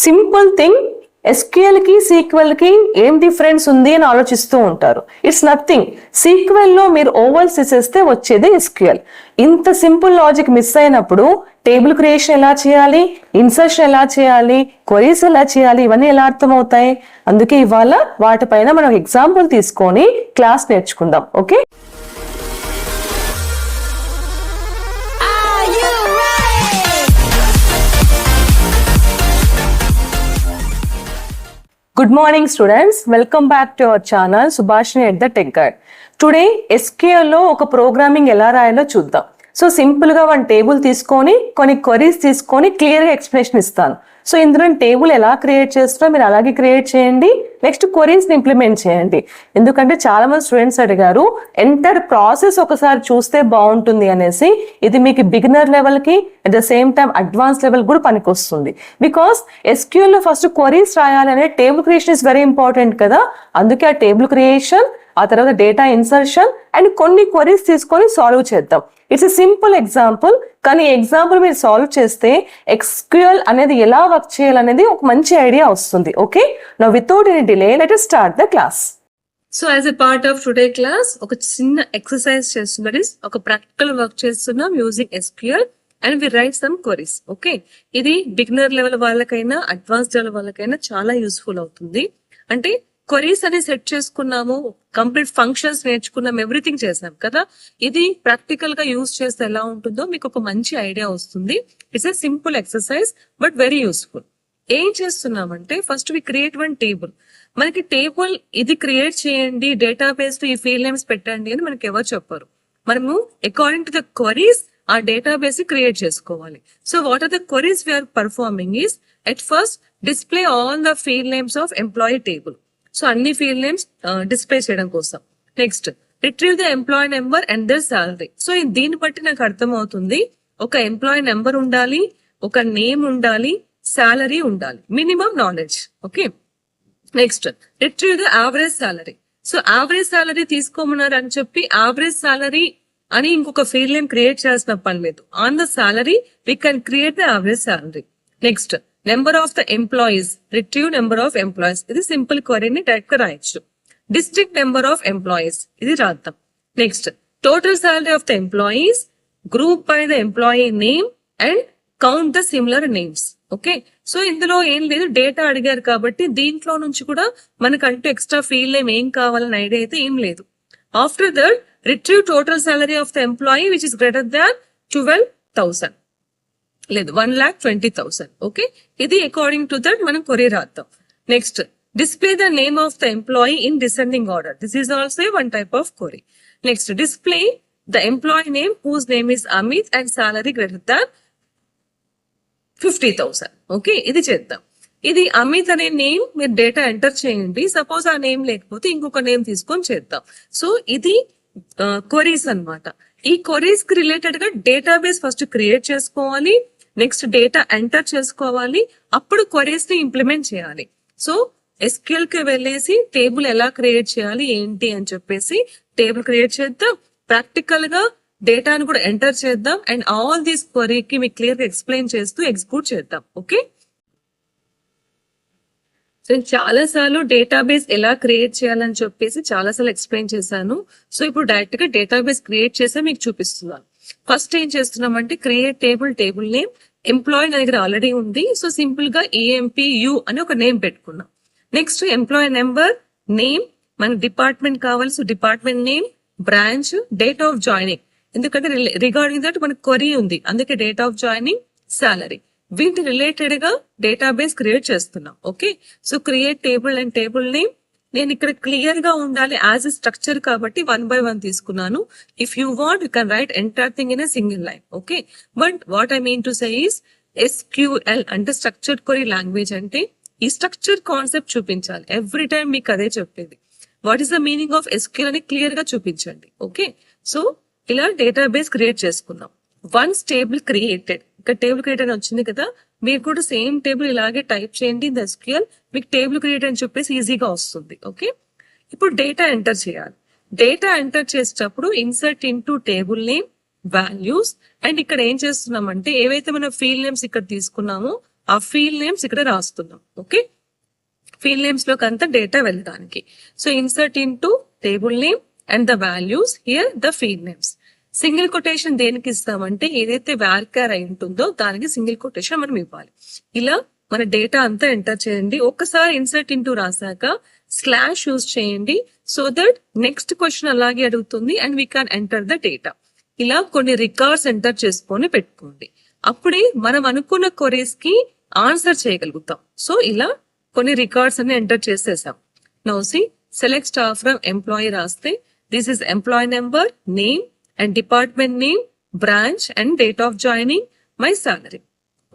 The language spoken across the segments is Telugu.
Simple thing. ఎస్క్యూఎల్ కి సీక్వెల్ కి ఏం డిఫరెన్స్ ఉంది అని ఆలోచిస్తూ ఉంటారు. It's nothing. సీక్వెల్ లో మీరు ఓవల్స్ తీసేస్తే వచ్చేది ఎస్క్యూఎల్. ఇంత సింపుల్ లాజిక్ మిస్ అయినప్పుడు టేబుల్ క్రియేషన్ ఎలా చేయాలి, ఇన్సర్షన్ ఎలా చేయాలి, క్వరీస్ ఎలా చేయాలి, ఇవన్నీ ఎలా అర్థమవుతాయి? అందుకే ఇవాళ వాటిపైన మనం ఎగ్జాంపుల్ తీసుకొని క్లాస్ నేర్చుకుందాం. Okay, Good morning students, welcome back to our channel Subhashini at the Tech Guide. Today SQL లో ఒక ప్రోగ్రామింగ్ ఎలా రాయాలో చూద్దాం. సో సింపుల్ గా వన్ టేబుల్ తీసుకొని కొన్ని క్వరీస్ తీసుకొని క్లియర్ గా ఎక్స్ప్లెనేషన్ ఇస్తాను. సో ఇందులో టేబుల్ ఎలా క్రియేట్ చేస్తారో మీరు అలాగే క్రియేట్ చేయండి. నెక్స్ట్ క్వరీస్ ని ఇంప్లిమెంట్ చేయండి. ఎందుకంటే చాలా మంది స్టూడెంట్స్ అడిగారు ఎంటర్ ప్రాసెస్ ఒకసారి చూస్తే బాగుంటుంది అనేసి. ఇది మీకు బిగినర్ లెవెల్ కి at the same time advance level కూడా పనికొస్తుంది. బికాస్ ఎస్క్యూఎల్ లో ఫస్ట్ క్వరీస్ రాయాలనే table creation is very important కదా. అందుకే ఆ టేబుల్ క్రియేషన్, ఆ తర్వాత డేటా ఇన్సర్షన్ అండ్ కొన్ని క్వరీస్ తీసుకొని సాల్వ్ చేద్దాం. ఇట్స్ ఎ సింపుల్ ఎగ్జాంపుల్, కానీ ఎగ్జాంపుల్ మీరు సాల్వ్ చేస్తే ఎస్క్యూఎల్ అనేది ఎలా వర్క్ చేయాలనేది ఒక మంచి ఐడియా వస్తుంది. Okay, now without any delay let us start the class. So as a part of today class ఒక చిన్న ఎక్సర్సైజ్ చేస్తున్నది, ఒక ప్రాక్టికల్ వర్క్ చేస్తున్నాం using SQL and we write some queries. Okay, ఇది బిగినర్ లెవెల్ వాళ్ళకైనా అడ్వాన్స్ లెవెల్ వాళ్ళకైనా చాలా యూస్ఫుల్ అవుతుంది. అంటే క్వరీస్ అని సెట్ చేసుకున్నాము, కంప్లీట్ ఫంక్షన్స్ నేర్చుకున్నాం, ఎవ్రీథింగ్ చేసాం కదా. ఇది ప్రాక్టికల్ గా యూజ్ చేస్తే ఎలా ఉంటుందో మీకు ఒక మంచి ఐడియా వస్తుంది. It's a simple exercise but very useful. ఏం చేస్తున్నామంటే first we create one table. మనకి టేబుల్ ఇది క్రియేట్ చేయండి, డేటాబేస్ లో ఈ ఫీల్డ్ నేమ్స్ పెట్టండి అని మనకి ఎవరు చెప్పారు. మనము అకార్డింగ్ టు ద క్వరీస్ ఆ డేటాబేస్ క్రియేట్ చేసుకోవాలి. So what are the queries we are performing is at first display all the field names of employee table. So అన్ని ఫీల్డ్ నేమ్స్ డిస్ప్లే చేయడం కోసం. Next retrieve the employee number and their salary. So దీన్ని బట్టి నాకు అర్థం అవుతుంది ఒక ఎంప్లాయీ నెంబర్ ఉండాలి, ఒక నేమ్ ఉండాలి, సాలరీ ఉండాలి, minimum knowledge. Okay, next retrieve the average salary. So average salary తీసుకోమన్నారు అని చెప్పి యావరేజ్ సాలరీ అని ఇంకొక ఫీల్డ్ నేమ్ క్రియేట్ చేయాల్సిన పని లేదు. On the salary we can create the average salary. Next number of the employees, retrieve number of employees. ఇది సింపుల్ క్వరీని డైరెక్ట్ గా రాయొచ్చు. డిస్ట్రిక్ట్ నెంబర్ ఆఫ్ ఎంప్లాయీస్, ఇది రాద్దాం. Next total salary of the employees, group by the employee name and count the similar names. Okay, so ఇందులో ఏం లేదు, డేటా అడిగారు కాబట్టి దీంట్లో నుంచి కూడా మనకంటూ ఎక్స్ట్రా ఫీల్డ్ నేమ్ ఏం కావాలని ఐడియా అయితే ఏం లేదు. After that retrieve total salary of the employee which is greater దాన్ 12,000 లేదు 1,20,000. ఓకే, ఇది అకార్డింగ్ టు దట్ మనం క్వరీ రాద్దాం. Next display the name of the employee in descending order. This is also one type of query. Next display the employee name who's name is Amit and salary greater than 50,000. Okay, ఇది చేద్దాం. ఇది అమిత్ అనే నేమ్ మీరు డేటా ఎంటర్ చేయండి. సపోజ్ ఆ నేమ్ లేకపోతే ఇంకొక నేమ్ తీసుకొని చేద్దాం. సో ఇది క్వరీస్ అన్నమాట. ఈ క్వరీస్ కి రిలేటెడ్ గా డేటాబేస్ ఫస్ట్ క్రియేట్ చేసుకోవాలి, నెక్స్ట్ డేటా ఎంటర్ చేసుకోవాలి, అప్పుడు క్వరీస్ ని ఇంప్లిమెంట్ చేయాలి. సో ఎస్క్యూఎల్ కి వెళ్ళేసి టేబుల్ ఎలా క్రియేట్ చేయాలి ఏంటి అని చెప్పేసి టేబుల్ క్రియేట్ చేద్దాం, ప్రాక్టికల్ గా డేటాను కూడా ఎంటర్ చేద్దాం అండ్ ఆల్ దీస్ క్వరీకి మీకు క్లియర్ గా ఎక్స్ప్లెయిన్ చేస్తూ ఎగ్జిక్యూట్ చేద్దాం. ఓకే, సో నేను చాలా సార్లు డేటాబేస్ ఎలా క్రియేట్ చేయాలని చెప్పేసి చాలా సార్లు ఎక్స్ప్లెయిన్ చేశాను. సో ఇప్పుడు డైరెక్ట్ గా డేటాబేస్ క్రియేట్ చేసి మీకు చూపిస్తున్నాను. ఫస్ట్ ఏం చేస్తున్నామంటే create table, table name employee నా దగ్గర ఆల్రెడీ ఉంది. సో సింపుల్ గా EMPU అని ఒక నేమ్ పెట్టుకున్నాం. నెక్స్ట్ ఎంప్లాయీ నెంబర్, నేమ్, మన డిపార్ట్మెంట్ కావాలి, so department name, branch, date of joining. ఎందుకంటే రిగార్డింగ్ దట్ మనకు క్వరీ ఉంది, అందుకే డేట్ ఆఫ్ జాయినింగ్, సాలరీ. వీటి రిలేటెడ్ గా డేటాబేస్ క్రియేట్ చేస్తున్నాం. Okay, so create table and table name. నేను ఇక్కడ క్లియర్ గా ఉండాలి యాజ్ ఎ స్ట్రక్చర్ కాబట్టి 1 by 1 తీసుకున్నాను. If you want you can write entire thing in a single line. Okay, but what I mean to say is SQL అంటే స్ట్రక్చర్డ్ క్వరీ లాంగ్వేజ్ అంటే ఈ స్ట్రక్చర్ కాన్సెప్ట్ చూపించాలి. ఎవ్రీ టైం మీకు అదే చెప్పేది. What is the meaning of SQL అని క్లియర్ గా చూపించండి. ఓకే, సో ఇలా డేటాబేస్ క్రియేట్ చేసుకుందాం. వన్స్ టేబుల్ క్రియేటెడ్, ఇక్కడ టేబుల్ క్రియేట్ అని వచ్చింది కదా, మీరు కూడా సేమ్ టేబుల్ ఇలాగే టైప్ చేయండి ఇన్ ద SQL, మీకు టేబుల్ క్రియేట్ అని చెప్పేసి ఈజీగా వస్తుంది. ఓకే, ఇప్పుడు డేటా ఎంటర్ చేయాలి. డేటా ఎంటర్ చేసేటప్పుడు insert into table name, values and ఇక్కడ ఏం చేస్తున్నామంటే ఏవైతే మనం ఫీల్డ్ నేమ్స్ ఇక్కడ తీసుకున్నామో ఆ ఫీల్డ్ నేమ్స్ ఇక్కడ రాస్తున్నాం. ఓకే, ఫీల్డ్ నేమ్స్ లోకి అంతా డేటా వెళ్ళడానికి. So insert in to table name and the values here the field names. Single quotation దేనికి ఇస్తామంటే ఏదైతే వార్కార్ అయి ఉంటుందో దానికి సింగిల్ కొటేషన్ మనం ఇవ్వాలి. ఇలా మన డేటా అంతా ఎంటర్ చేయండి. ఒక్కసారి ఇన్సర్ట్ ఇంటూ రాసాక స్లాష్ యూజ్ చేయండి సో దట్ నెక్స్ట్ క్వశ్చన్ అలాగే అడుగుతుంది and we can enter the data. ఇలా కొన్ని రికార్డ్స్ ఎంటర్ చేసుకొని పెట్టుకోండి. అప్పుడే మనం అనుకున్న క్వరీస్ కి ఆన్సర్ చేయగలుగుతాం. సో ఇలా కొన్ని రికార్డ్స్ అన్ని ఎంటర్ చేసేసాం. Now see select star from employee రాస్తే this is employee number, name and department name, branch and date of joining, my salary.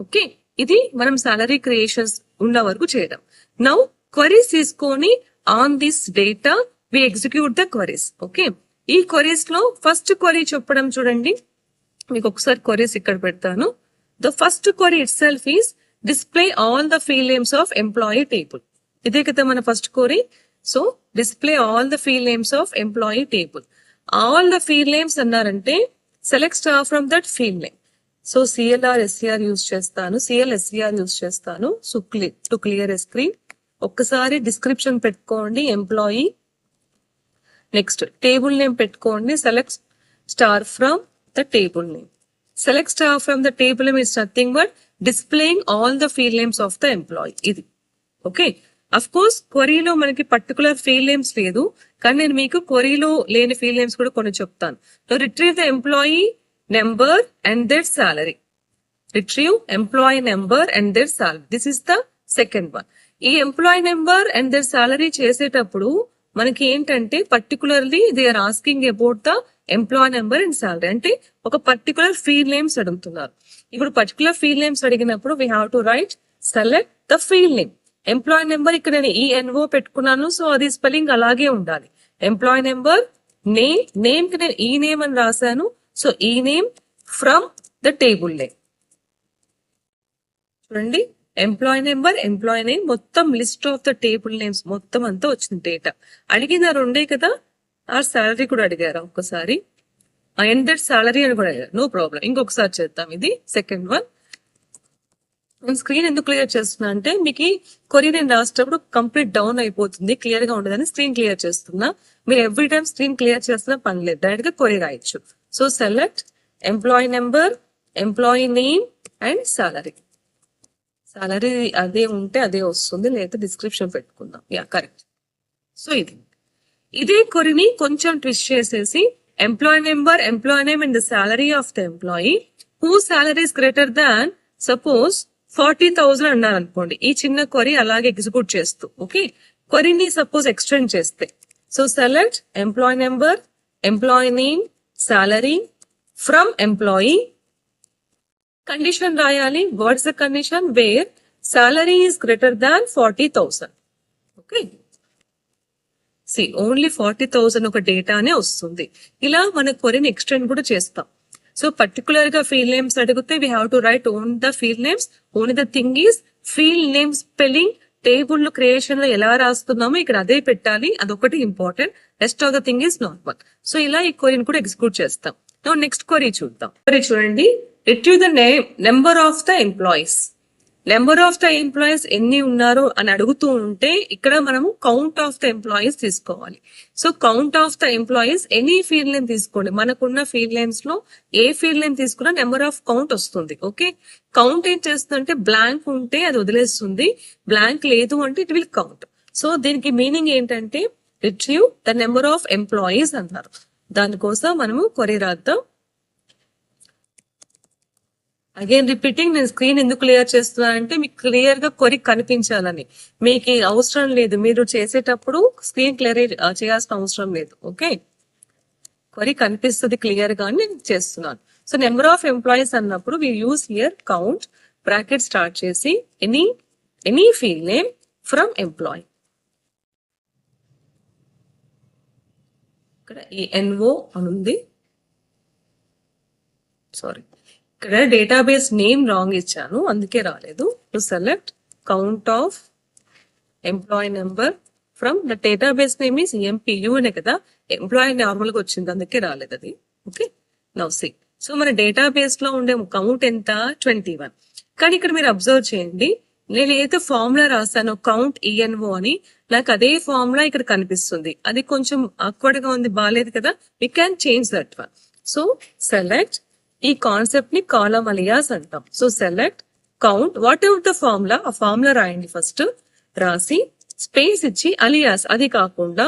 Okay, ఇది మనం సాలరీ క్రియేషన్స్ ఉన్న వరకు చేయడం. నౌ క్వరీస్ తీసుకొని on this data we execute the queries. Okay, ఈ క్వరీస్ లో ఫస్ట్ క్వరీ చెప్పడం చూడండి. మీకు ఒకసారి క్వరీస్ ఇక్కడ పెడతాను. The first query itself is display all the field names of employee table. ఇదే కదా మన first query. So display all the field names of employee table. All the field names అన్నారంటే select star from that field name. So CLR SCR use చేస్తాను, CL SCR యూజ్ చేస్తాను టు క్లియర్ ఎ స్క్రీన్. ఒక్కసారి డిస్క్రిప్షన్ పెట్టుకోండి ఎంప్లాయీ. నెక్స్ట్ టేబుల్ నేమ్ పెట్టుకోండి, select star from the table name. Select star from the table name is nothing but displaying all the field names of the employee. ఇది ఓకే. అఫ్ కోర్స్ క్వరీలో మనకి పర్టికులర్ ఫీల్డ్ నేమ్స్ లేదు, కానీ నేను మీకు క్వరీలో లేని ఫీల్డ్ నేమ్స్ కూడా కొన్ని చెప్తాను. Retrieve the employee number and their salary. Retrieve employee number and their salary. This is the second one. ఈ employee number and their salary చేసేటప్పుడు మనకి ఏంటంటే particularly they are asking about the employee number and salary. అంటే ఒక పర్టికులర్ ఫీల్డ్ నేమ్స్ అడుగుతున్నారు. ఇప్పుడు పర్టికులర్ ఫీల్డ్ నేమ్స్ అడిగినప్పుడు we have to write select the field name. Employee number ఇక్కడ నేను ENO పెట్టుకున్నాను, సో అది స్పెల్లింగ్ అలాగే ఉండాలి. ఎంప్లాయీ నెంబర్, నేమ్ కి నేను ఈ నేమ్ అని రాశాను, సో ఈ name from the table name. చూడండి, ఎంప్లాయీ నెంబర్, ఎంప్లాయీ నేమ్, మొత్తం list of the table names మొత్తం అంతా వచ్చింది డేటా. అడిగిన రెండే కదా, ఆ సాలరీ కూడా అడిగారా ఒక్కసారి, అండ్ దట్ సాలరీ అని కూడా అడిగారు. నో ప్రాబ్లం, ఇంకొకసారి చేద్దాం. ఇది సెకండ్ వన్. నేను స్క్రీన్ ఎందుకు క్లియర్ చేస్తున్నా అంటే మీకు క్వరీ నేను రాసేటప్పుడు కంప్లీట్ డౌన్ అయిపోతుంది, క్లియర్ గా ఉండదని స్క్రీన్ క్లియర్ చేస్తున్నా. మీరు ఎవ్రీ టైం స్క్రీన్ క్లియర్ చేస్తున్నా పని లేదు, డైరెక్ట్ గా క్వరీ రాయొచ్చు. So select employee number, employee name and salary. Salary అదే ఉంటే అదే వస్తుంది, లేదా డిస్క్రిప్షన్ పెట్టుకుందాం. Yeah correct. సో ఇదే క్వరీని కొంచెం ట్విస్ట్ చేసేసి employee number, employee name and the salary of the employee who salary is greater than suppose 40,000 అన్నారు అనుకోండి. ఈ చిన్న క్వరీ అలాగే ఎగ్జిక్యూట్ చేస్తూ ఓకే క్వరీని సపోజ్ ఎక్స్టెండ్ చేస్తే, so select employee number, employee name, salary from employee. Condition రాయాలి. What's the condition? Where salary is greater than 40,000. Okay, see only 40,000 ఒక డేటానే వస్తుంది. ఇలా మన క్వరీని ఎక్స్టెండ్ కూడా చేస్తాం. సో పర్టికులర్ గా ఫీల్డ్ నేమ్స్ అడిగితే we have to right own the field names. Only the thing is field name spelling table creation లో ఎలా రాస్తున్నామో ఇక్కడ అదే పెట్టాలి, అదొకటి important. Rest of the thing is normal. So ఇలా ఈ క్వరీని కూడా ఎగ్జిక్యూట్ చేస్తాం. నెక్స్ట్ క్వరీ చూద్దాం. క్వరీ చూడండి, retrieve the number of the employees. Number of the employees ఎన్ని ఉన్నారు అని అడుగుతూ ఉంటే ఇక్కడ మనము కౌంట్ ఆఫ్ ద ఎంప్లాయీస్ తీసుకోవాలి. So count of the employees any field name తీసుకోండి. మనకున్న ఫీల్డ్ నేమ్స్ లో ఏ ఫీల్డ్ నేమ్ తీసుకున్నా నెంబర్ ఆఫ్ కౌంట్ వస్తుంది. ఓకే, కౌంట్ ఏం చేస్తుందంటే బ్లాంక్ ఉంటే అది వదిలేస్తుంది, బ్లాంక్ లేదు అంటే ఇట్ విల్ కౌంట్. సో దీనికి మీనింగ్ ఏంటంటే retrieve the number of employees అన్నారు. దానికోసం మనము క్వరీ రాద్దాం. అగైన్ రిపీటింగ్, నేను స్క్రీన్ ఎందుకు క్లియర్ చేస్తున్నా అంటే మీకు క్లియర్ గా క్వరీ కనిపించాలని. మీకు అవసరం లేదు, మీరు చేసేటప్పుడు స్క్రీన్ క్లియర్ చేయాల్సిన అవసరం లేదు. ఓకే, క్వరీ కనిపిస్తుంది క్లియర్ గా నేను చేస్తున్నాను. సో నెంబర్ ఆఫ్ ఎంప్లాయీస్ అన్నప్పుడు we use here count bracket start చేసి any field name from employee. ఇక్కడ ఈ NO అని ఉంది, సారీ ఇక్కడ డేటాబేస్ నేమ్ రాంగ్ ఇచ్చాను అందుకే రాలేదు. To select count of employee number from the database name is EMPU అనే కదా, ఎంప్లాయీ నార్మల్ గా వచ్చింది అందుకే రాలేదు అది. Okay, now C. సో మన డేటాబేస్ లో ఉండే కౌంట్ ఎంత? 21. కానీ ఇక్కడ మీరు అబ్జర్వ్ చేయండి, నేను ఏదైతే ఫార్ములా రాశానో కౌంట్ ఈఎన్ఓ అని, నాకు అదే ఫార్ములా ఇక్కడ కనిపిస్తుంది. అది కొంచెం awkward గా ఉంది, బాగాలేదు కదా. We can change that one. So select, ఈ కాన్సెప్ట్ ని కాలమ్ అలియాస్ అంటాం. So select count, whatever the formula, ఆ ఫార్ములా రాయండి ఫస్ట్. రాసి స్పేస్ ఇచ్చి అలియాస్, అది కాకుండా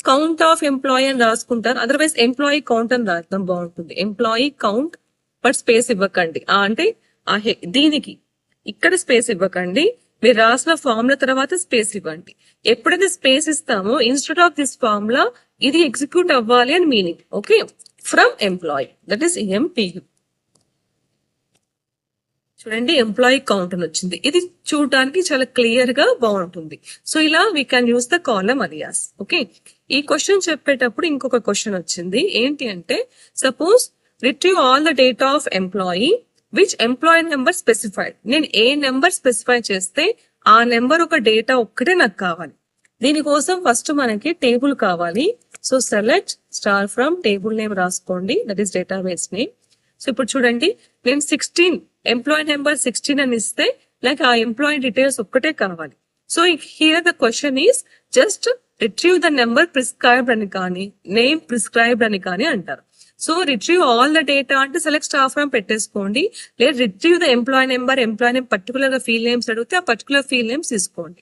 కౌంట్ ఆఫ్ ఎంప్లాయీ అని రాసుకుంటారు, అదర్వైజ్ ఎంప్లాయీ కౌంట్ అని రాద్దాం బాగుంటుంది. ఎంప్లాయీ కౌంట్ బట్ స్పేస్ ఇవ్వకండి. అంటే దీనికి ఇక్కడ స్పేస్ ఇవ్వకండి, మీరు రాసిన ఫార్ములా తర్వాత స్పేస్ ఇవ్వండి. ఎప్పుడైతే స్పేస్ ఇస్తామో ఇన్స్టెడ్ ఆఫ్ దిస్ ఫార్ములా ఇది ఎగ్జిక్యూట్ అవ్వాలి అని meaning. Okay, from employee, that is MPU. చూడండి, ఎంప్లాయీ కౌంట్ అని వచ్చింది. ఇది చూడడానికి చాలా క్లియర్ గా బాగుంటుంది. సో ఇలా we can use the column alias. Okay, ఈ క్వశ్చన్ చెప్పేటప్పుడు ఇంకొక క్వశ్చన్ వచ్చింది. ఏంటి అంటే, suppose retrieve all the data of employee which employee number specified. నేను ఏ నెంబర్ స్పెసిఫై చేస్తే ఆ నెంబర్ ఒక డేటా ఒక్కటే నాకు కావాలి. దీనికోసం ఫస్ట్ మనకి టేబుల్ కావాలి. So select star from table name రాసుకోండి, that is database name. So ఇప్పుడు చూడండి, నేను 16 ఎంప్లాయీ నెంబర్ 16 అని ఇస్తే నాకు ఆ ఎంప్లాయీ డీటెయిల్స్ ఒక్కటే కావాలి. So here the question is just retrieve the number prescribed అని కానీ నేమ్ ప్రిస్క్రైబ్డ్ అని కానీ అంటారు. So retrieve all the data అంటే సెలెక్ట్ స్టార్ ఫ్రమ్ పెట్టేసుకోండి, లేదా retrieve the employee name particular గా ఫీల్డ్ నేమ్స్ అడిగితే ఆ పర్టికులర్ ఫీల్డ్ నేమ్స్ తీసుకోండి.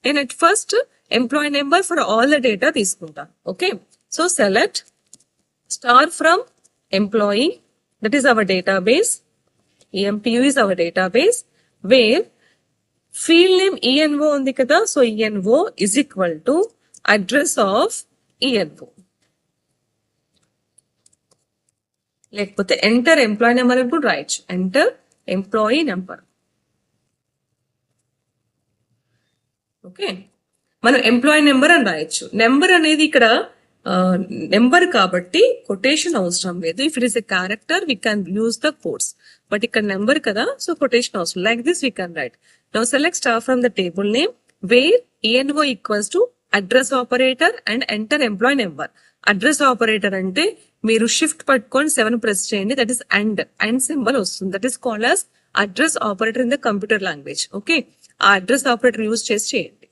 నేను at first employee number for all the data తీసుకుంటాను. Okay, so select star from employee, that is our database. EMPU is our database where field name ENO ఉంది కదా. So ENO is equal to address of ENO. లేకపోతే ఎంటర్ ఎంప్లాయీ నెంబర్ అని కూడా రాయొచ్చు, ఎంటర్ ఎంప్లాయీ నెంబర్. ఓకే, మనం ఎంప్లాయీ నెంబర్ అని రాయొచ్చు. నెంబర్ అనేది ఇక్కడ నెంబర్ కాబట్టి కొటేషన్ అవసరం లేదు. If it is a character we can use the codes, but ఇక్కడ నెంబర్ కదా, సో కొటేషన్ అవసరం. Like this we can right. Now select star from the table name wear ENO equals to address operator and enter employee number. Address operator అంటే మీరు షిఫ్ట్ పట్టుకొని 7 ప్రెస్ చేయండి, దట్ ఈస్ అండ్ సింబల్ వస్తుంది. That is called as address operator in the computer language. Okay, ఆ అడ్రస్ ఆపరేటర్ యూజ్ చేసి చేయండి.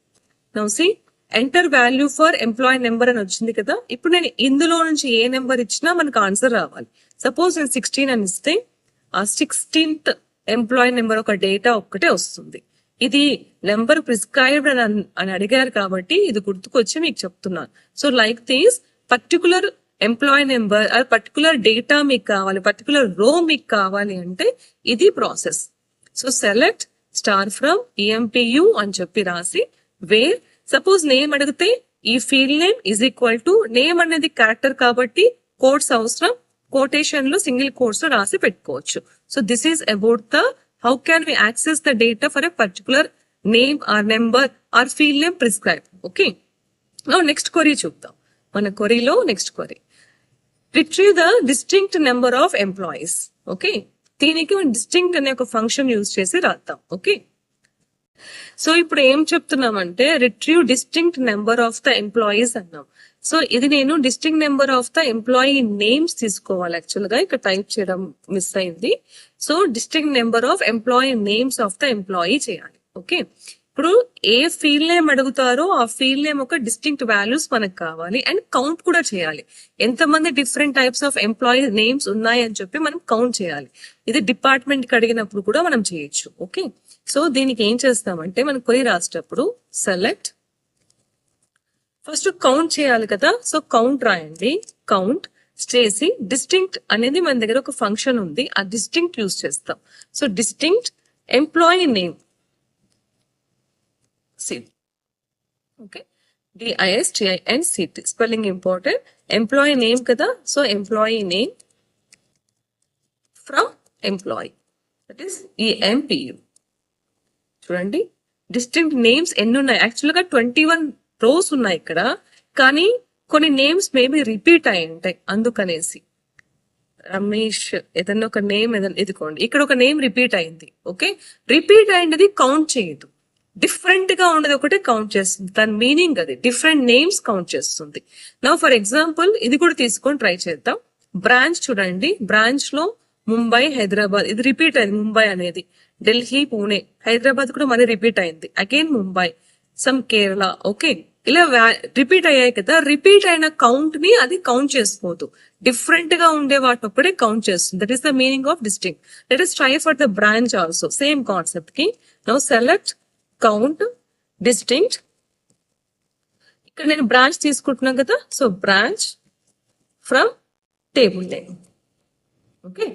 Now see enter value for employee number అని వచ్చింది కదా. ఇప్పుడు నేను ఇందులో నుంచి ఏ నెంబర్ ఇచ్చినా మనకు ఆన్సర్ రావాలి. సపోజ్ నేను 16 అని ఇస్తే ఆ 16th ఎంప్లాయీ నెంబర్ ఒక డేటా ఒక్కటే వస్తుంది. ఇది నెంబర్ ప్రిస్క్రైబ్డ్ అని అడిగారు కాబట్టి ఇది గుర్తుకొచ్చి మీకు చెప్తున్నాను. So like these particular employee number or particular data మీకు కావాలి, పర్టికులర్ రో మీకు కావాలి అంటే ఇది process. So select star from EMPU అని చెప్పి రాసి వేర్ సపోజ్ నేమ్ అడిగితే ఈ field name is equal to name అనేది క్యారెక్టర్ కాబట్టి కోడ్స్ అవసరం, కోటేషన్ లో సింగిల్ కోడ్స్ లో రాసి పెట్టుకోవచ్చు. So this is about the how can we access the data for a particular name or number are field name prescribe. Okay, now next query చూద్దాం. మన క్వరీలో next query retrieve the distinct number of employees. Okay, దీనికి డిస్టింక్ట్ అనే ఒక ఫంక్షన్ యూజ్ చేసి రాద్దాం. ఓకే, సో ఇప్పుడు ఏం చెప్తున్నామంటే retrieve distinct number of the employees అన్నాం. సో ఇది నేను distinct number of the employee names తీసుకోవాలి. యాక్చువల్ గా ఇక్కడ టైప్ చేయడం మిస్ అయింది. So distinct number of employee names of the employee చేయాలి. ఓకే, ఇప్పుడు ఏ ఫీల్డ్ నేమ్ అడుగుతారో ఆ ఫీల్డ్ నేమ్ ఒక డిస్టింక్ట్ వాల్యూస్ మనకు కావాలి అండ్ కౌంట్ కూడా చేయాలి. ఎంతమంది different types of employee names ఉన్నాయి అని చెప్పి మనం కౌంట్ చేయాలి. ఇది డిపార్ట్మెంట్ కి అడిగినప్పుడు కూడా మనం చేయొచ్చు. ఓకే, సో దీనికి ఏం చేస్తామంటే మనం క్వరీ రాసేటప్పుడు సెలెక్ట్ ఫస్ట్ కౌంట్ చేయాలి కదా. సో కౌంట్ రాయండి, కౌంట్ చేసి డిస్టింక్ట్ అనేది మన దగ్గర ఒక ఫంక్షన్ ఉంది, ఆ డిస్టింక్ట్ యూజ్ చేస్తాం. So distinct employee name city. Okay, DISTINCT spelling important. Employee name కదా, so employee name from employee, that is EMPU. చూడండి, డిస్టింక్ట్ నేమ్స్ ఎన్ని ఉన్నాయి, యాక్చువల్ గా 21 రోస్ ఉన్నాయి ఇక్కడ, కానీ కొన్ని నేమ్స్ మేబీ రిపీట్ అయి ఉంటాయి. అందుకనేసి రమేష్ ఏదన్నా ఒక నేమ్ ఏదైనా ఎదుకోండి, ఇక్కడ ఒక నేమ్ రిపీట్ అయింది. ఓకే, రిపీట్ అయినది కౌంట్ చేయదు, డిఫరెంట్ గా ఉండేది ఒకటే కౌంట్ చేస్తుంది. దాని మీనింగ్ అది డిఫరెంట్ నేమ్స్ కౌంట్ చేస్తుంది. నా ఫర్ ఎగ్జాంపుల్ ఇది కూడా తీసుకొని ట్రై చేద్దాం. బ్రాంచ్ చూడండి, బ్రాంచ్ లో ముంబై, హైదరాబాద్ ఇది రిపీట్ అయింది ముంబై అనేది. ఢిల్లీ, పూణే, హైదరాబాద్ కూడా మళ్ళీ రిపీట్ అయింది, again Mumbai, some Kerala. Okay, ఇలా రిపీట్ అయ్యాయి కదా, రిపీట్ అయిన కౌంట్ ని అది కౌంట్ చేసుకోదు, డిఫరెంట్ గా ఉండే వాటిని ఒక్కడే కౌంట్ చేస్తుంది. That is the meaning of distinct. Let us try for the branch also, same concept కి. Now select count distinct. ఇక్కడ నేను బ్రాంచ్ తీసుకుంటున్నాను కదా, so branch from table name. Okay,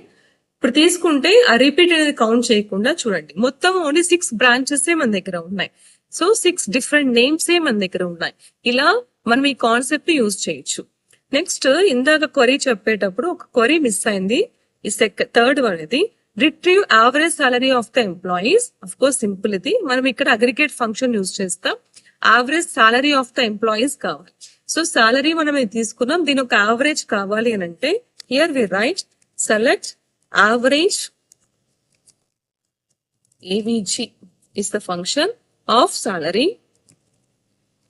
ఇప్పుడు తీసుకుంటే ఆ రిపీట్ అనేది కౌంట్ చేయకుండా చూడండి, మొత్తం ఓన్లీ 6 బ్రాంచెస్ మన దగ్గర ఉన్నాయి. సో 6 డిఫరెంట్ నేమ్స్ మన దగ్గర ఉన్నాయి. ఇలా మనం ఈ కాన్సెప్ట్ యూజ్ చేయొచ్చు. నెక్స్ట్, ఇందాక క్వరీ చెప్పేటప్పుడు ఒక క్వరీ మిస్ అయింది, ఈ థర్డ్ వన్ ఇది, retrieve average salary of the employees. Of course simple ఇది, మనం ఇక్కడ అగ్రిగేట్ ఫంక్షన్ యూజ్ చేస్తాం. Average salary of the employees కావాలి. సో సాలరీ మనం ఇది తీసుకున్నాం, దీని ఒక యావరేజ్ కావాలి అని అంటే here we write select average AVG is the function of salary,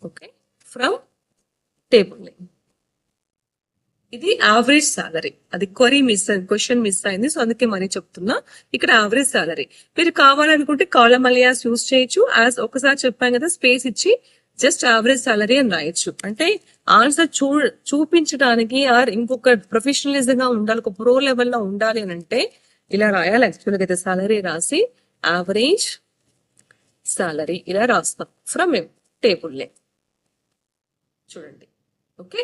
okay, from table name. ఇది యావరేజ్ సాలరీ, అది క్వశ్చన్ మిస్ అయింది, సో అందుకే మరీ చెప్తున్నా. ఇక్కడ యావరేజ్ సాలరీ మీరు కావాలనుకుంటే కాలమ్ అలియాస్ యూజ్ చేయొచ్చు. యాజ్ ఒకసారి చెప్పాం కదా, స్పేస్ ఇచ్చి జస్ట్ యావరేజ్ సాలరీ అని రాయొచ్చు. అంటే ఆన్సర్ చూపించడానికి ఆర్ ఇంకొక ప్రొఫెషనలిజం గా ఉండాలి, ఒక ప్రో లెవెల్ లో ఉండాలి అని అంటే ఇలా రాయాలి. యాక్చువల్గా అయితే సాలరీ రాసి యావరేజ్ సాలరీ ఇలా రాస్తాం ఫ్రమ్ టేబుల్ నేమ్. చూడండి, ఓకే,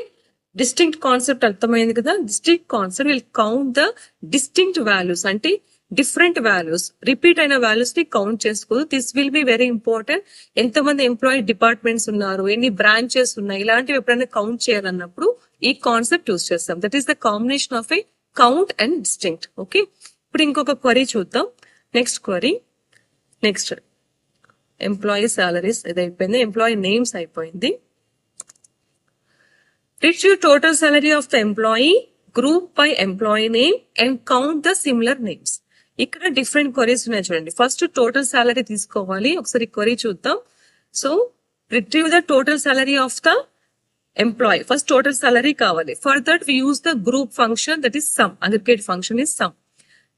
డిస్టింక్ట్ కాన్సెప్ట్ అర్థమైంది కదా. Distinct concept will count the distinct values, అంటే డిఫరెంట్ వాల్యూస్, రిపీట్ అయిన వాల్యూస్ ని కౌంట్ చేసుకోదు. This will be very important. ఎంతమంది ఎంప్లాయీ డిపార్ట్మెంట్స్ ఉన్నారు, ఎన్ని బ్రాంచెస్ ఉన్నాయి, ఇలాంటివి ఎప్పుడైనా కౌంట్ చేయాలన్నప్పుడు ఈ కాన్సెప్ట్ యూస్ చేస్తాం. That is the combination of a count and distinct. Okay, ఇప్పుడు ఇంకొక క్వరీ చూద్దాం. Next query, next employee salaries ఇది అయిపోయింది, ఎంప్లాయీ నేమ్స్ అయిపోయింది. Retrieve total salary of the employee, group by employee name and count the similar names. ఇక్కడ డిఫరెంట్ క్వరీస్ ఉన్నాయి చూడండి. ఫస్ట్ టోటల్ సాలరీ తీసుకోవాలి, ఒకసారి క్వరీ చూద్దాం. So retrieve the total salary of the employee, first total salary కావాలి. For that we use the group function, that is sum, aggregate function is sum.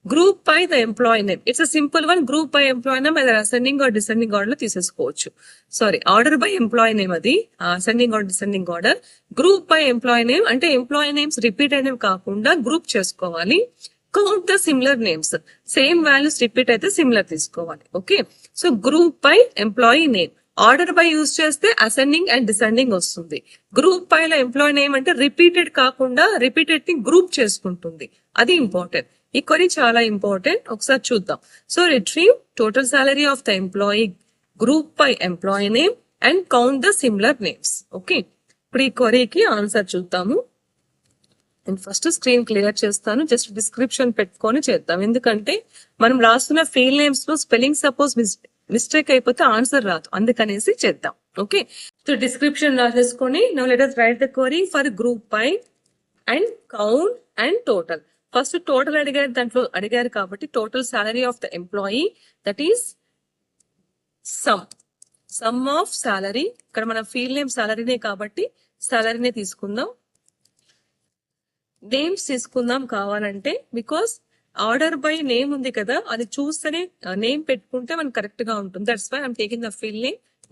Group by the employee name, it's a simple one. Group by employee name అది అసెండింగ్ ఆర్ డిసెండింగ్ ఆర్డర్ లో తీసేసుకోవచ్చు. Sorry, order by employee name, అది ascending or descending order. Group by employee name అంటే ఎంప్లాయీ నేమ్స్ రిపీట్ అయినవి కాకుండా గ్రూప్ చేసుకోవాలి. Count the similar names, same values repeat అయితే సిమిలర్ తీసుకోవాలి. Okay, so group by employee name, order by use చేస్తే అసెండింగ్ అండ్ డిసెండింగ్ వస్తుంది. గ్రూప్ బై లో ఎంప్లాయీ నేమ్ అంటే రిపీటెడ్ కాకుండా రిపీటెడ్ ని గ్రూప్ చేసుకుంటుంది, అది ఇంపార్టెంట్. ఈ క్వరీ చాలా ఇంపార్టెంట్, ఒకసారి చూద్దాం. So retrieve total salary of the employee, group by employee name and count the similar names. Okay, ఇప్పుడు ఈ క్వరీకి ఆన్సర్ చూద్దాము. నేను ఫస్ట్ స్క్రీన్ క్లియర్ చేస్తాను, జస్ట్ డిస్క్రిప్షన్ పెట్టుకొని చేద్దాం. ఎందుకంటే మనం రాస్తున్న ఫీల్డ్ నేమ్స్ లో స్పెల్లింగ్ సపోజ్ మిస్టేక్ అయిపోతే ఆన్సర్ రాదు, అందుకనేసి చేద్దాం. ఓకే, సో డిస్క్రిప్షన్ రాసేసుకొని now let us write the query for group by and count and total. First total అడిగారు, దాంట్లో అడిగారు కాబట్టి total salary of the employee, that is sum of salary. ఇక్కడ మన ఫీల్డ్ నేమ్ సాలరీనే కాబట్టి సాలరీనే తీసుకుందాం. నేమ్స్ తీసుకుందాం కావాలంటే, బికాస్ ఆర్డర్ బై నేమ్ ఉంది కదా, అది చూస్తేనే నేమ్ పెట్టుకుంటే మనకు కరెక్ట్ గా ఉంటుంది. That's why I'm taking the field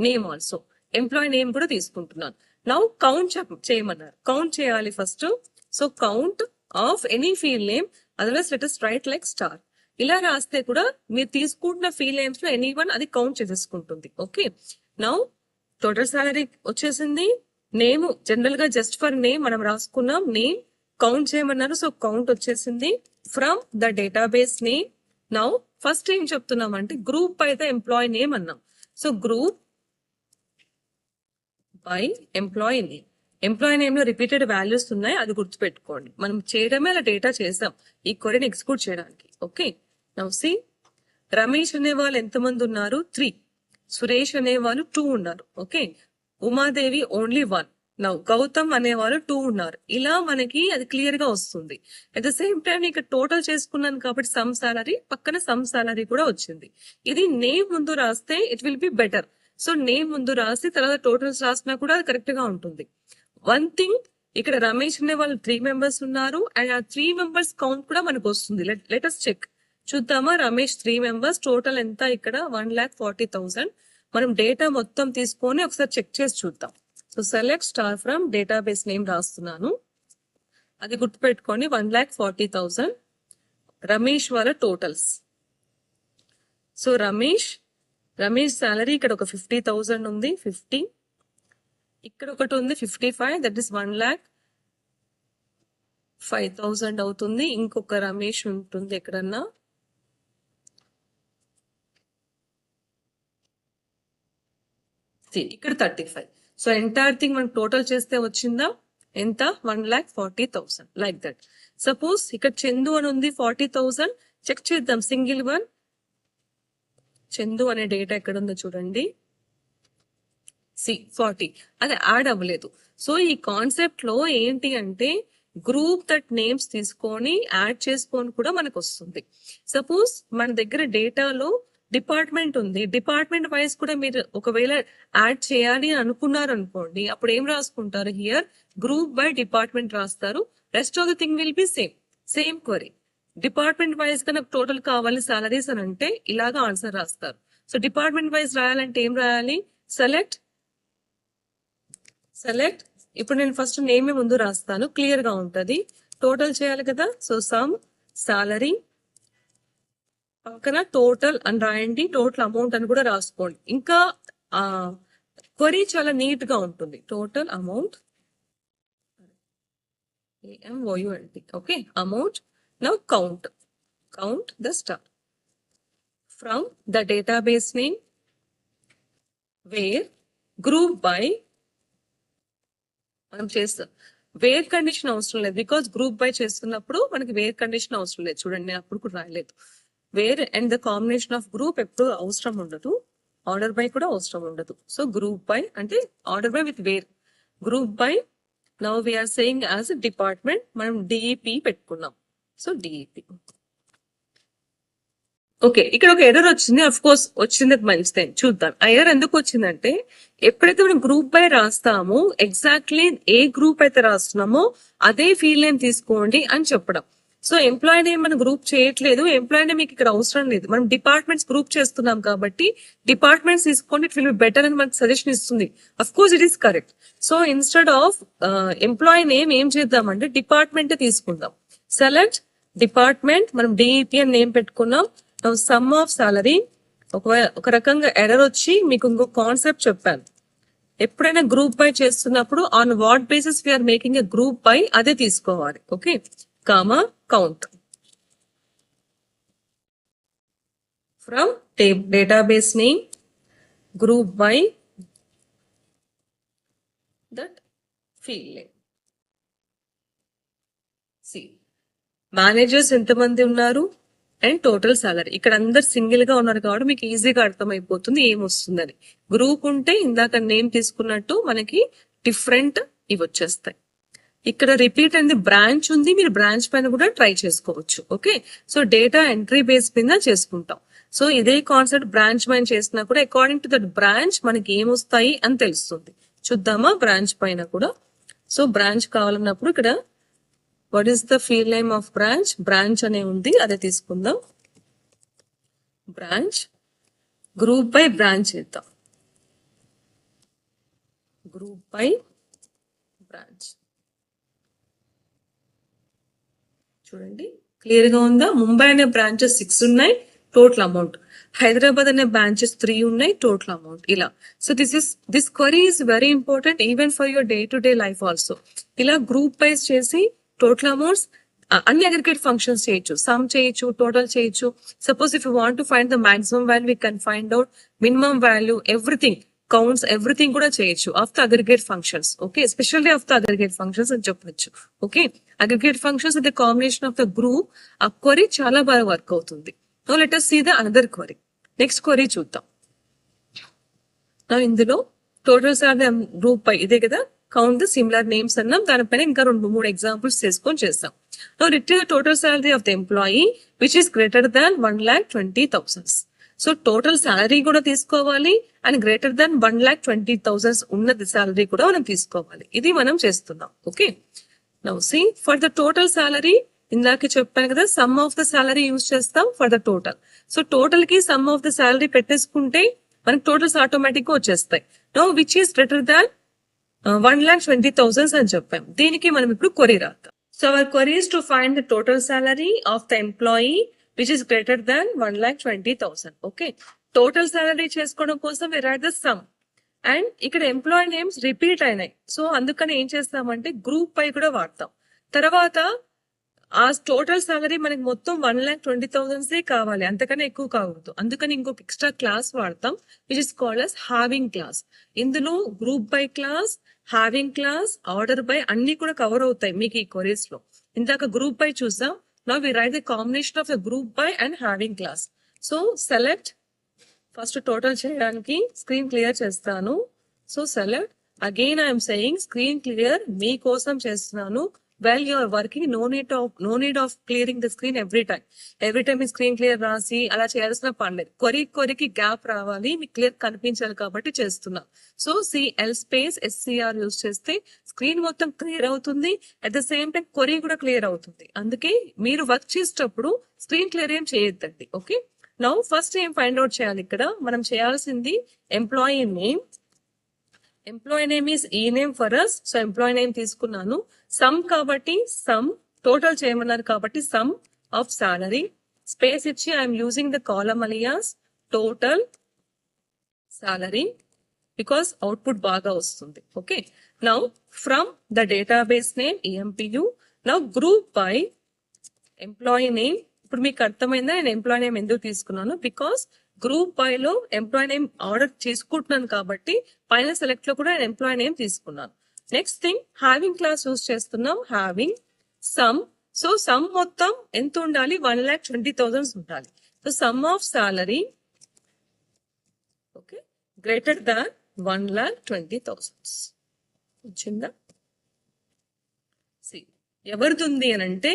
name also. Employee name కూడా తీసుకుంటున్నాను. నౌ కౌంట్ చేయమన్నారు, కౌంట్ చేయాలి first. So count of any field name, otherwise let us write like star. ఇలా రాస్తే కూడా మీరు తీసుకుంటున్న ఫీల్డ్ నేమ్స్ లో ఎనీ వన్ అది కౌంట్ చేసేసుకుంటుంది. ఓకే, నౌ టోటల్ సాలరీ వచ్చేసింది. నేమ్ జనరల్ గా జస్ట్ ఫర్ నేమ్ మనం రాసుకున్నాం, నేమ్ కౌంట్ చేయమన్నారు, సో కౌంట్ వచ్చేసింది from the database name. Now first ఏం చెప్తున్నాం అంటే group by the employee name అన్నాం. So group by employee name, employee name లో రిపీటెడ్ వాల్యూస్ ఉన్నాయి, అది గుర్తుపెట్టుకోండి. మనం చేయడమే అలా డేటా చేసాం ఈ క్వరీని ఎగ్జిక్యూట్ చేయడానికి. ఓకే, నౌ సి రమేష్ అనే వాళ్ళు ఎంతమంది ఉన్నారు, 3. సురేష్ అనే వాళ్ళు 2 ఉన్నారు. Okay, Umadevi only 1. Now Gautam అనేవాళ్ళు 2 ఉన్నారు. ఇలా మనకి అది క్లియర్ గా వస్తుంది. అట్ ద సేమ్ టైం ఇక్కడ టోటల్ చేసుకున్నాను కాబట్టి సమ్ సాలరీ, పక్కన సమ్ సాలరీ కూడా వచ్చింది. ఇది నేమ్ ముందు రాస్తే it will be better. So name ముందు రాసి తర్వాత టోటల్స్ రాసినా కూడా అది కరెక్ట్ గా ఉంటుంది. వన్ థింగ్, ఇక్కడ రమేష్ అనే వాళ్ళు 3 మెంబర్స్ ఉన్నారు, అండ్ ఆ 3 మెంబర్స్ కౌంట్ కూడా మనకు వస్తుంది. Let us check. చూద్దామా? రమేష్ 3 మెంబర్స్, టోటల్ ఎంత ఇక్కడ 1,40,000. మనం డేటా మొత్తం తీసుకొని ఒకసారి చెక్ చేసి చూద్దాం. So select star from database name రాస్తున్నాను, అది గుర్తుపెట్టుకోండి. 1,40,000 రమేష్ వాళ్ళ టోటల్స్. సో రమేష్ సాలరీ ఇక్కడ ఒక 50,000 ఉంది, 50. ఇక్కడ ఒకటి ఉంది 55, దట్ ఈస్ 1,05,000 అవుతుంది. ఇంకొక రమేష్ ఉంటుంది ఎక్కడన్నా, ఇక్కడ 35. సో ఎంటైర్ థింగ్ మనం టోటల్ చేస్తే వచ్చిందా ఎంత? 1,40,000 లైక్ దట్. సపోజ్ ఇక్కడ చందు అని ఉంది 40,000. చెక్ చేద్దాం సింగిల్ వన్. చందు అనే డేటా ఎక్కడ ఉందో చూడండి, 40, అది యాడ్ అవ్వలేదు. సో ఈ కాన్సెప్ట్ లో ఏంటి అంటే గ్రూప్ దట్ నేమ్స్ తీసుకొని యాడ్ చేసుకొని కూడా మనకు వస్తుంది. సపోజ్ మన దగ్గర డేటాలో డిపార్ట్మెంట్ ఉంది, డిపార్ట్మెంట్ వైజ్ కూడా మీరు ఒకవేళ యాడ్ చేయాలి అని అనుకున్నారు అనుకోండి, అప్పుడు ఏం రాసుకుంటారు? హియర్ గ్రూప్ బై డిపార్ట్మెంట్ రాస్తారు. Rest of the thing will be same query. Department wise గా నాకు టోటల్ కావాలి సాలరీస్ అని అంటే ఇలాగా ఆన్సర్ రాస్తారు. సో డిపార్ట్మెంట్ వైజ్ రాయాలంటే ఏం రాయాలి? సెలెక్ట్. ఇప్పుడు నేను ఫస్ట్ నేమే ముందు రాస్తాను, క్లియర్ గా ఉంటది. టోటల్ చేయాలి కదా, సో సమ్ సాలరీ పక్కన టోటల్ అని రాయండి, టోటల్ అమౌంట్ అని కూడా రాసుకోండి. ఇంకా క్వరీ చాలా నీట్ గా ఉంటుంది. Total amount, AMOUNT, okay, amount. Now count the star from the database name wear group by. మనం చేస్తాం వేర్ కండిషన్ అవసరం లేదు, బికాస్ గ్రూప్ బై చేస్తున్నప్పుడు మనకి వేర్ కండిషన్ అవసరం లేదు. చూడండి నేను అప్పుడు కూడా రాయలేదు. Where and the combination of group ఎప్పుడు అవసరం ఉండదు, ఆర్డర్ బై కూడా అవసరం ఉండదు. సో గ్రూప్ బై అంటే order by with where, group by. Now we are saying as department, మనం డిఈపి పెట్టుకున్నాం. So DEP. ఓకే, ఇక్కడ ఒక ఎర్రర్ వచ్చింది. అఫ్ కోర్స్ వచ్చింది, మంచిదే, చూద్దాం. ఆ ఎర్రర్ ఎందుకు వచ్చిందంటే ఎప్పుడైతే మనం గ్రూప్ బై రాస్తామో ఎగ్జాక్ట్లీ ఏ గ్రూప్ అయితే రాస్తున్నామో అదే ఫీల్డ్ నేమ్ తీసుకోండి అని చెప్పడం. సో ఎంప్లాయీ నేమ్ మనం గ్రూప్ చేయట్లేదు, ఎంప్లాయీ నేమ్ మీకు ఇక్కడ అవసరం లేదు, మనం డిపార్ట్మెంట్స్ గ్రూప్ చేస్తున్నాం కాబట్టి డిపార్ట్మెంట్స్ తీసుకోండి, ఇట్ విల్ బి బెటర్ అని మనకు సజెషన్ ఇస్తుంది. Of course it is correct. So instead of employee name ఏం చేద్దామంటే డిపార్ట్మెంట్ తీసుకుందాం. సెలెక్ట్ డిపార్ట్మెంట్, మనం డిఈపి అని నేమ్ పెట్టుకున్నాం. Sum of salary. ఒక రకంగా ఎర్రర్ వచ్చి మీకు ఇంకో కాన్సెప్ట్ చెప్పాను, ఎప్పుడైనా గ్రూప్ బై చేస్తున్నప్పుడు on what basis we are making a group by అదే తీసుకోవాలి. Okay, comma count from database name group by that field name. Managers ఎంతమంది ఉన్నారు అండ్ టోటల్ సాలరీ. ఇక్కడ అందరు సింగిల్ గా ఉన్నారు కాబట్టి మీకు ఈజీగా అర్థమైపోతుంది ఏమొస్తుందని. గ్రూప్ ఉంటే ఇందాక నేమ్ తీసుకున్నట్టు మనకి డిఫరెంట్ ఇవి వచ్చేస్తాయి. ఇక్కడ రిపీట్ అనేది బ్రాంచ్ ఉంది, మీరు బ్రాంచ్ పైన కూడా ట్రై చేసుకోవచ్చు. Okay, so data entry base మీద చేసుకుంటాం. సో ఇదే కాన్సెప్ట్ బ్రాంచ్ పైన చేసినా కూడా అకార్డింగ్ టు దట్ బ్రాంచ్ మనకి ఏమొస్తాయి అని తెలుస్తుంది. చూద్దామా బ్రాంచ్ పైన కూడా. సో బ్రాంచ్ కావాలన్నప్పుడు ఇక్కడ what is the field name of branch? Branch అనే ఉంది, అదే తీసుకుందాం. బ్రాంచ్ గ్రూప్ బై బ్రాంచ్ చేద్దాం. గ్రూప్ బై బ్రాంచ్ చూడండి క్లియర్ గా ఉందా? ముంబై అనే బ్రాంచెస్ 6 ఉన్నాయి, టోటల్ అమౌంట్. హైదరాబాద్ అనే బ్రాంచెస్ 3 ఉన్నాయి, టోటల్ అమౌంట్. ఇలా. So this query is very important even for your day to day life also. ఇలా గ్రూప్ వైజ్ చేసి టోటల్ అమౌంట్స్ అన్ని అగ్రిగేట్ ఫంక్షన్స్ చేయొచ్చు, సమ్ చేయొచ్చు, టోటల్ చేయొచ్చు. Suppose if you want to find the maximum value we can find out minimum value, everything, counts, everything కూడా చేయొచ్చు of the aggregate functions. Okay, especially of the aggregate functions అని చెప్పొచ్చు. Okay, aggregate functions the combination of the group, ఆ క్వరీ చాలా బాగా వర్క్ అవుతుంది. Now let us see the another query. Next query చూద్దాం. ఇందులో totals or the group by ఇదే కదా, కౌంట్ ద సిమిలర్ నేమ్స్ అన్నాం, దానిపైన ఇంకా 2-3 ఎగ్జాంపుల్స్ చేసుకొని చేస్తాం. Now return the total salary of the employee which is greater than 1,20,000. So total salary కూడా తీసుకోవాలి అండ్ గ్రేటర్ దాన్ 1,20,000 ఉన్నది సాలరీ కూడా మనం తీసుకోవాలి. ఇది మనం చేస్తున్నాం. Okay, now see for the total salary ఇందాక చెప్పాను కదా, sum of the salary use చేస్తాం for the total. So total కి సమ్ ఆఫ్ ద సాలరీ పెట్టేసుకుంటే మనకి టోటల్స్ ఆటోమేటిక్ గా వచ్చేస్తాయి. No which is greater than 1,20,000 అని చెప్పాం. దీనికి మనం ఇప్పుడు క్వరీ రాద్దాం. So our query is to find the total salary of the employee which is greater than 1,20,000. Okay, total salary చేసుకోవడం కోసం we write the sum. And ఇక్కడ ఎంప్లాయీ నేమ్స్ రిపీట్ అయినాయి, సో అందుకని ఏం చేస్తామంటే గ్రూప్ పై కూడా వాడతాం. తర్వాత ఆ టోటల్ సాలరీ మనకి మొత్తం 1,20,000 కావాలి, అంతకన్నా ఎక్కువ కావద్దు. అందుకని ఇంకొక ఎక్స్ట్రా క్లాస్ వాడతాం which is called as having clause. ఇందులో group by clause, having clause, order by అన్ని కూడా కవర్ అవుతాయి మీకు ఈ క్వరీస్ లో. ఇందాక గ్రూప్ బై చూసాం, now we write the combination of the group by and having clause. So select, first total చేయడానికి స్క్రీన్ క్లియర్ చేస్తాను. So select, again I'm saying screen clear మీకోసం చేస్తున్నాను. While you are working, no need of clearing the screen every time ఈ స్క్రీన్ క్లియర్ రాసి అలా చేయాల్సిన పని లేదు. కొరికి గ్యాప్ రావాలి, మీకు క్లియర్ కనిపించాలి కాబట్టి చేస్తున్నా. So CL space SCR use చేస్తే స్క్రీన్ మొత్తం క్లియర్ అవుతుంది, అట్ ద సేమ్ టైం కొరీ కూడా క్లియర్ అవుతుంది. అందుకే మీరు వర్క్ చేసేటప్పుడు స్క్రీన్ క్లియర్ ఏం చేయొద్దండి. ఓకే, నౌ ఫస్ట్ ఏం ఫైండ్ అవుట్ చేయాలి, ఇక్కడ మనం చేయాల్సింది employee name. Employee name is E name for us. సో ఎంప్లాయీ నేమ్ తీసుకున్నాను. సమ్ కాబట్టి సమ్, టోటల్ చేయమన్నారు కాబట్టి సమ్ ఆఫ్ సాలరీ. స్పేస్ ఇచ్చి I'm using the column alias total salary because output బాగా వస్తుంది. Okay, now from the database name EMPU. Now group by employee name. ఇప్పుడు మీకు అర్థమైందా నేను ఎంప్లాయీ నేమ్ ఎందుకు తీసుకున్నాను? బికాస్ గ్రూప్ బై లో ఎంప్లాయీ నేమ్ ఆర్డర్ చేసుకుంటున్నాను కాబట్టి పైన సెలెక్ట్ లో కూడా నేను ఎంప్లాయీ నేమ్ తీసుకున్నాను. Next thing, having clause use చేస్తున్నాం. Having sum. సో సమ్ మొత్తం ఎంత ఉండాలి? 1,20,000 ఉండాలి. So sum of salary okay greater than 1,20,000 వచ్చిందా? ఎవరిది ఉంది అని అంటే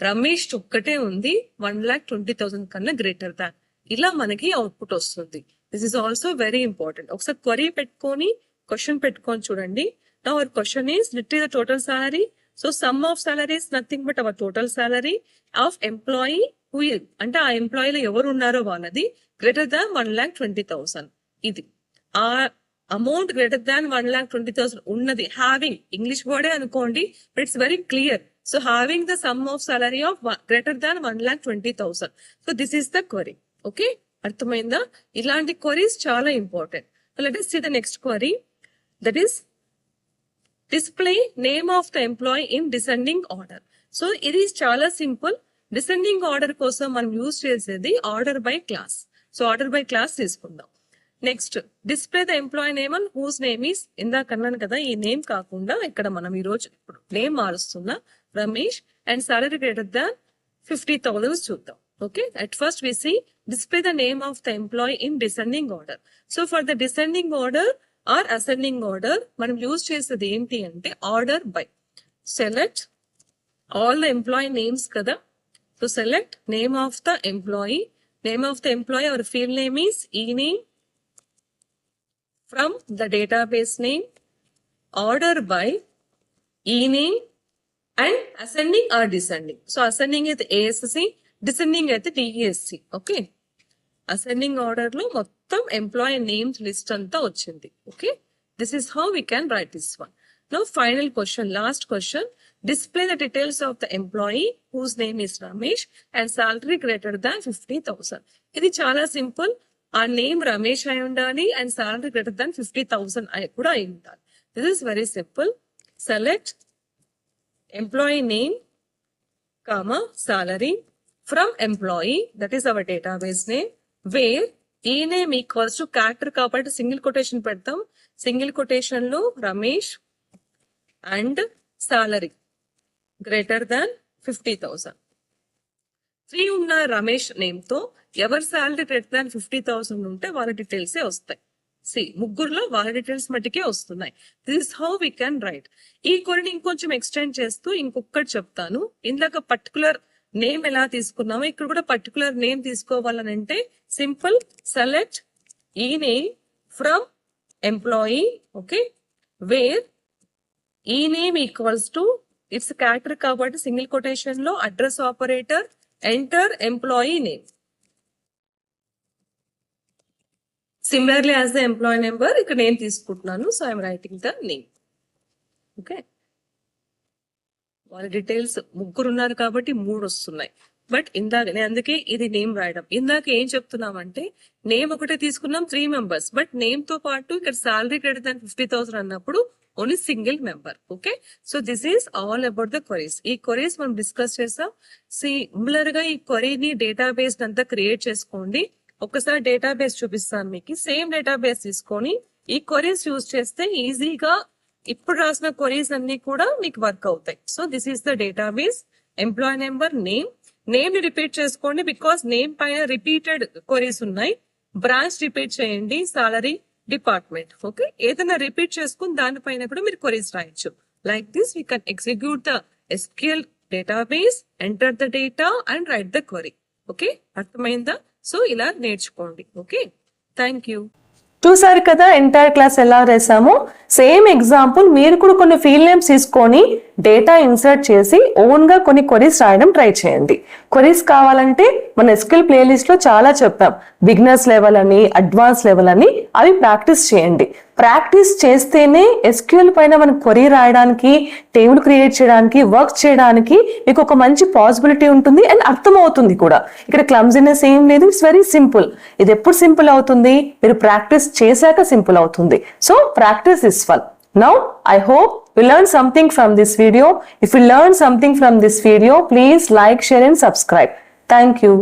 రమేష్ ఒక్కటే ఉంది, 1,20,000 కన్నా గ్రేటర్ దాన్. ఇలా మనకి అవుట్పుట్ వస్తుంది. This is also very important. ఒకసారి క్వరీ పెట్టుకొని క్వశ్చన్ పెట్టుకొని చూడండి. Now our question is literally the total salary. So sum of salary is nothing but our total salary of employee who, అంటే ఆ ఎంప్లాయీలో ఎవరు ఉన్నారో వాళ్ళది గ్రేటర్ దాన్ 1,20,000. ఇది ఆ అమౌంట్ గ్రేటర్ దాన్ 1,20,000 ఉన్నది. హ్యావింగ్ ఇంగ్లీష్ వర్డే అనుకోండి, but it's very clear. So having the sum of salary of greater than 1,20,000. So this is the query. Okay, అర్థమైందా? ఇలాంటి క్వరీస్ చాలా important. Let us see the next query, that is display name of the employee in descending order. So ఇది చాలా సింపుల్. డిసెండింగ్ ఆర్డర్ కోసం మనం యూజ్ చేసేది order by clause. So order by clause తీసుకుందాం. Next, display the employee name and whose name is, ఇందాక అన్నాను కదా ఈ నేమ్ కాకుండా ఇక్కడ మనం ఈ రోజు ఇప్పుడు నేమ్ మారుస్తున్నా Ramesh and salary greater than 50,000 చూద్దాం. Okay, at first we see display the name of the employee in descending order. So for the descending order or ascending order, మనం యూజ్ చేసేది ఏంటి అంటే order by. Select all the employee names కదా. So select name of the employee. Name of the employee our field name is E name. From the database name order by E name and ascending or descending. So ascending అయితే ASC, డిసెండింగ్ అయితే DESC. ఓకే, అసెండింగ్ ఆర్డర్ లో మొత్తం ఎంప్లాయీ నేమ్స్ లిస్ట్ అంతా వచ్చింది. Okay, this is how we can write this one. Now final question, last question, display the details of the employee who's name is Ramesh and salary greater than 50,000. ఇది చాలా సింపుల్. ఆ నేమ్ రమేష్ అయి ఉండాలి అండ్ సాలరీ గ్రేటర్ దాన్ 50,000 కూడా అయి ఉండాలి. This is very simple. Select employee name comma salary from employee, that is our database name, where e name equals to character కాబట్టి సింగిల్ కొటేషన్ పెడతాం. సింగిల్ కొటేషన్ లో Ramesh and salary greater than 50,000. 3 ఉన్న రమేష్ నేమ్ తో ఎవరి సాలరీ గ్రేటర్ దాన్ 50,000 ఉంటే వాళ్ళ డీటెయిల్స్ వస్తాయి. ముగ్గురులో వాళ్ళ డీటెయిల్స్ మట్టికే వస్తున్నాయి. This is how we can right. ఈ కొరిని ఇంకొంచెం ఎక్స్టెండ్ చేస్తూ ఇంకొకటి చెప్తాను. ఇందాక పర్టికులర్ నేమ్ ఎలా తీసుకున్నామో ఇక్కడ కూడా పర్టికులర్ నేమ్ తీసుకోవాలని అంటే simple select E name from employee. Okay, where E name equals to it's character కాబట్టి సింగిల్ కొటేషన్ లో address operator, enter employee name. Similarly as the employee number ఇక్కడ నేను తీసుకుంటున్నాను. So I'm writing the name. Okay, వాళ్ళ డీటెయిల్స్ ముగ్గురు ఉన్నారు కాబట్టి 3 వస్తున్నాయి. బట్ ఇందాక నేను అందుకే ఇది నేమ్ రాయడం. ఇందాక ఏం చెప్తున్నామంటే నేమ్ ఒకటే తీసుకున్నాం 3 మెంబర్స్, బట్ నేమ్ తో పాటు ఇక్కడ సాలరీ గ్రేటర్ దాన్ 50,000 అన్నప్పుడు only single member. Okay, so this is all about the queries. ఈ క్వరీస్ మనం డిస్కస్ చేసాం. సిమిలర్ గా ఈ క్వరీని డేటాబేస్ అంతా క్రియేట్ చేసుకోండి. ఒకసారి డేటాబేస్ చూపిస్తాను మీకు. సేమ్ డేటాబేస్ తీసుకొని ఈ క్వరీస్ యూజ్ చేస్తే ఈజీగా ఇప్పుడు రాసిన క్వరీస్ అన్ని కూడా మీకు వర్క్ అవుతాయి. So this is the database. Employee number, name ని రిపీట్ చేసుకోండి బికాస్ నేమ్ పైన రిపీటెడ్ క్వరీస్ ఉన్నాయి. బ్రాంచ్ రిపీట్ చేయండి, సాలరీ, డిపార్ట్మెంట్. ఓకే, ఏదైనా రిపీట్ చేసుకుని దానిపైన కూడా మీరు క్వరీస్ రాయొచ్చు. Like this we can execute the SQL database, enter the data and right the query. Okay, అర్థమైందా? సో ఇలా నేర్చుకోండి. Okay, thank you. చూసారు కదా ఎంటైర్ క్లాస్ ఎలా రాసామో. సేమ్ ఎగ్జాంపుల్ మీరు కూడా కొన్ని ఫీల్డ్ నేమ్స్ తీసుకొని డేటా ఇన్సర్ట్ చేసి ఓన్ గా కొన్ని క్వరీస్ రాయడం ట్రై చేయండి. క్వరీస్ కావాలంటే మన SQL ప్లేలిస్ట్ లో చాలా చెప్పాం. బిగినర్స్ లెవెల్ అని, అడ్వాన్స్ లెవెల్ అని, అవి ప్రాక్టీస్ చేయండి. ప్రాక్టీస్ చేస్తేనే SQL పైన మనం క్వరీ రాయడానికి, టేబుల్ క్రియేట్ చేయడానికి, వర్క్ చేయడానికి మీకు ఒక మంచి పాసిబిలిటీ ఉంటుంది అండ్ అర్థం అవుతుంది కూడా. ఇక్కడ క్లమ్జినెస్ ఏం లేదు, ఇట్స్ వెరీ సింపుల్. ఇది ఎప్పుడు సింపుల్ అవుతుంది? మీరు ప్రాక్టీస్ చేశాక సింపుల్ అవుతుంది. So practice is fun. Now, I hope you learned something from this video. If you learned something from this video, please like, share and subscribe. Thank you.